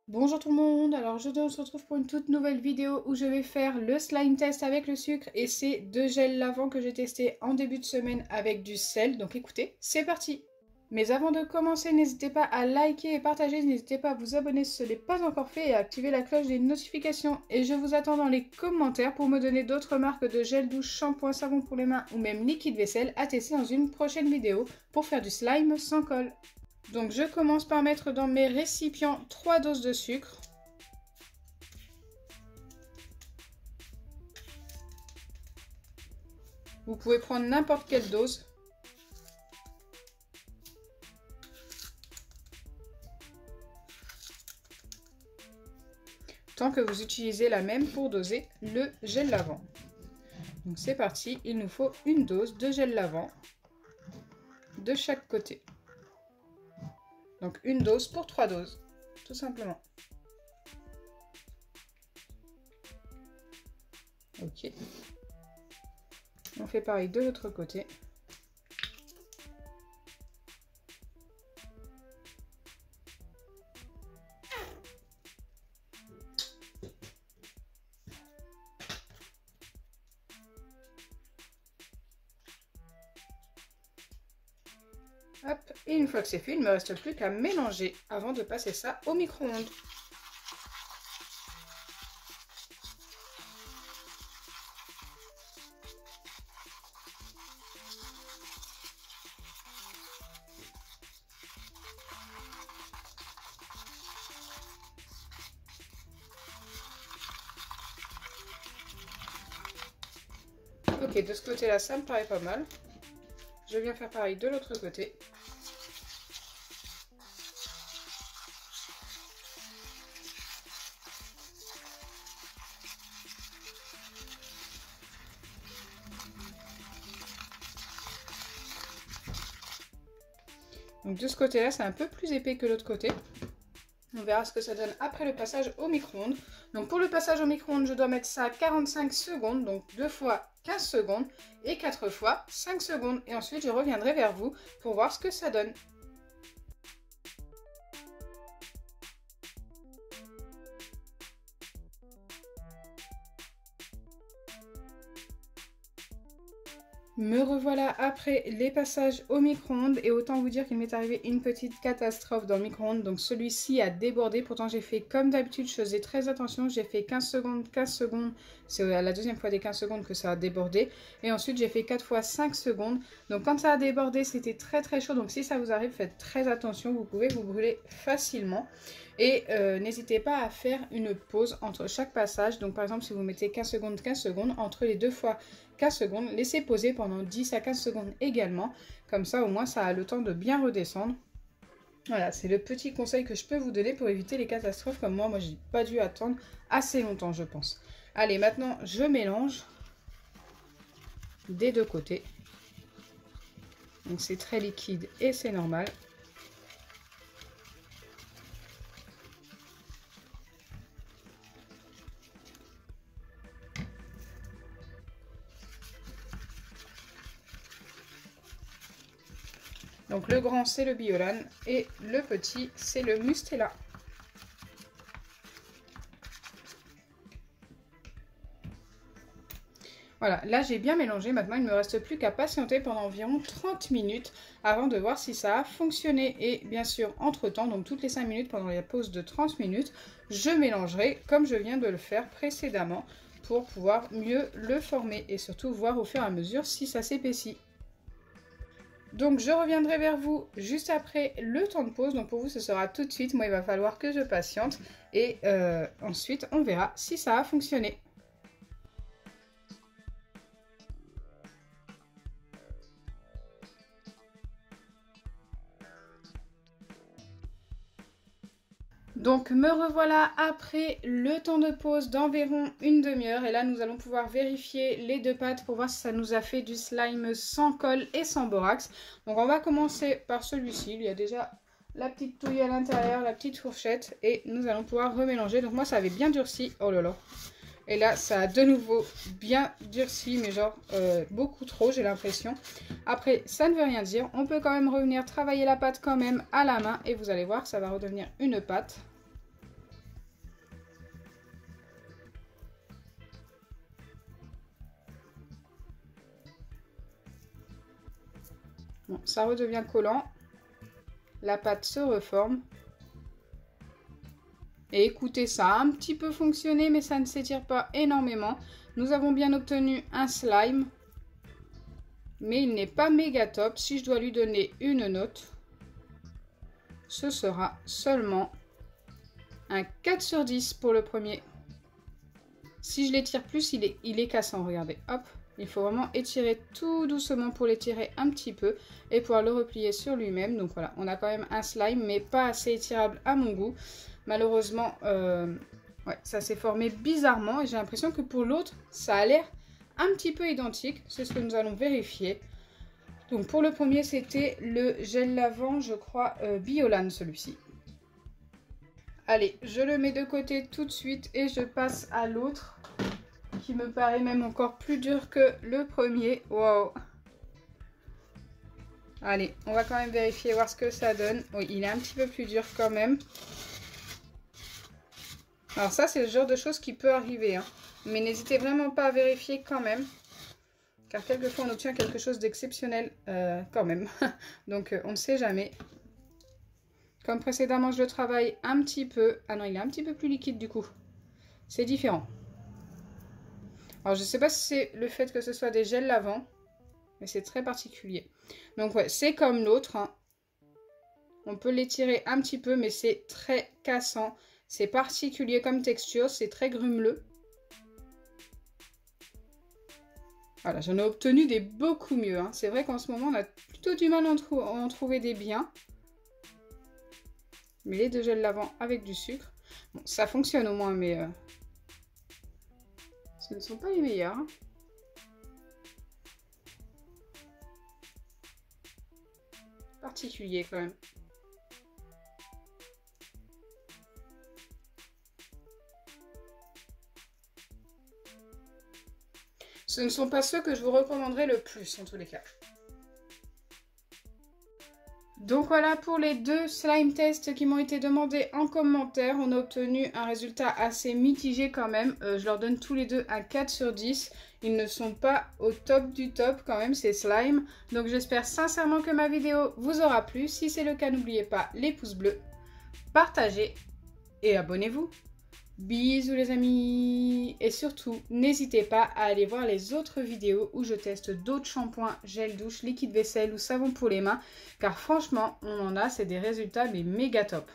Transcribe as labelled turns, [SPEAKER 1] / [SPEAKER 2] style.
[SPEAKER 1] Bonjour tout le monde, alors je se retrouve pour une toute nouvelle vidéo où je vais faire le slime test avec le sucre et c'est deux gels lavants que j'ai testé en début de semaine avec du sel, donc écoutez, c'est parti. Mais avant de commencer, n'hésitez pas à liker et partager, n'hésitez pas à vous abonner si ce n'est pas encore fait et à activer la cloche des notifications. Et je vous attends dans les commentaires pour me donner d'autres marques de gel douche, shampoing, savon pour les mains ou même liquide vaisselle à tester dans une prochaine vidéo pour faire du slime sans colle. Donc je commence par mettre dans mes récipients 3 doses de sucre. Vous pouvez prendre n'importe quelle dose. Tant que vous utilisez la même pour doser le gel lavant. Donc c'est parti, il nous faut une dose de gel lavant de chaque côté. Donc une dose pour 3 doses, tout simplement. Ok. On fait pareil de l'autre côté. Hop, et une fois que c'est fait, il ne me reste plus qu'à mélanger avant de passer ça au micro-ondes. Ok, de ce côté-là, ça me paraît pas mal. Je viens faire pareil de l'autre côté. Donc de ce côté-là, c'est un peu plus épais que l'autre côté. On verra ce que ça donne après le passage au micro-ondes. Donc pour le passage au micro-ondes, je dois mettre ça à 45 secondes. Donc 2 fois 15 secondes et 4 fois 5 secondes. Et ensuite, je reviendrai vers vous pour voir ce que ça donne. Me revoilà après les passages au micro-ondes et autant vous dire qu'il m'est arrivé une petite catastrophe dans le micro-ondes. Donc celui-ci a débordé, pourtant j'ai fait comme d'habitude, je faisais très attention, j'ai fait 15 secondes, c'est la deuxième fois des 15 secondes que ça a débordé. Et ensuite j'ai fait 4 fois 5 secondes, donc quand ça a débordé c'était très très chaud, donc si ça vous arrive faites très attention, vous pouvez vous brûler facilement. Et n'hésitez pas à faire une pause entre chaque passage, donc par exemple si vous mettez 15 secondes, entre les deux fois 15 secondes, laissez poser pendant 10 à 15 secondes également, comme ça au moins ça a le temps de bien redescendre. Voilà, c'est le petit conseil que je peux vous donner pour éviter les catastrophes comme moi j'ai pas dû attendre assez longtemps je pense. Allez, maintenant je mélange des deux côtés, donc c'est très liquide et c'est normal. Donc le grand c'est le Biolan et le petit c'est le Mustela. Voilà, là j'ai bien mélangé, maintenant il ne me reste plus qu'à patienter pendant environ 30 minutes avant de voir si ça a fonctionné. Et bien sûr, entre temps, donc toutes les 5 minutes pendant la pause de 30 minutes, je mélangerai comme je viens de le faire précédemment pour pouvoir mieux le former et surtout voir au fur et à mesure si ça s'épaissit. Donc je reviendrai vers vous juste après le temps de pause, donc pour vous ce sera tout de suite, moi il va falloir que je patiente et ensuite on verra si ça a fonctionné. Donc me revoilà après le temps de pause d'environ une demi-heure et là nous allons pouvoir vérifier les deux pâtes pour voir si ça nous a fait du slime sans colle et sans borax. Donc on va commencer par celui-ci, il y a déjà la petite touille à l'intérieur, la petite fourchette et nous allons pouvoir remélanger. Donc moi ça avait bien durci, oh là là. Et là, ça a de nouveau bien durci, mais genre beaucoup trop, j'ai l'impression. Après, ça ne veut rien dire. On peut quand même revenir travailler la pâte quand même à la main. Et vous allez voir, ça va redevenir une pâte. Bon, ça redevient collant. La pâte se reforme. Et écoutez, ça a un petit peu fonctionné, mais ça ne s'étire pas énormément. Nous avons bien obtenu un slime. Mais il n'est pas méga top. Si je dois lui donner une note, ce sera seulement un 4 sur 10 pour le premier. Si je l'étire plus, il est cassant, regardez. Hop, il faut vraiment étirer tout doucement pour l'étirer un petit peu et pouvoir le replier sur lui-même. Donc voilà, on a quand même un slime, mais pas assez étirable à mon goût. Malheureusement, ouais, ça s'est formé bizarrement et j'ai l'impression que pour l'autre, ça a l'air un petit peu identique. C'est ce que nous allons vérifier. Donc pour le premier, c'était le gel lavant, je crois, Biolan, celui-ci. Allez, je le mets de côté tout de suite et je passe à l'autre, qui me paraît même encore plus dur que le premier. Wow! Allez, on va quand même vérifier, voir ce que ça donne. Oui, il est un petit peu plus dur quand même. Alors ça, c'est le genre de choses qui peut arriver, hein. Mais n'hésitez vraiment pas à vérifier quand même. Car quelquefois, on obtient quelque chose d'exceptionnel quand même. Donc, on ne sait jamais. Comme précédemment, je le travaille un petit peu. Ah non, il est un petit peu plus liquide du coup. C'est différent. Alors, je ne sais pas si c'est le fait que ce soit des gels lavants. Mais c'est très particulier. Donc, ouais, c'est comme l'autre, hein. On peut l'étirer un petit peu, mais c'est très cassant. C'est particulier comme texture. C'est très grumeleux. Voilà, j'en ai obtenu des beaucoup mieux, hein. C'est vrai qu'en ce moment, on a plutôt du mal à en trouver des biens. Mais les deux gels lavant avec du sucre. Bon, ça fonctionne au moins, mais ce ne sont pas les meilleurs, hein. Particulier quand même. Ce ne sont pas ceux que je vous recommanderais le plus en tous les cas. Donc voilà pour les deux slime tests qui m'ont été demandés en commentaire. On a obtenu un résultat assez mitigé quand même. Je leur donne tous les deux un 4 sur 10. Ils ne sont pas au top du top quand même ces slimes. Donc j'espère sincèrement que ma vidéo vous aura plu. Si c'est le cas, n'oubliez pas les pouces bleus, partagez et abonnez-vous. Bisous les amis. Et surtout, n'hésitez pas à aller voir les autres vidéos où je teste d'autres shampoings, gel douche, liquide vaisselle ou savon pour les mains. Car franchement, on en a, c'est des résultats mais méga top.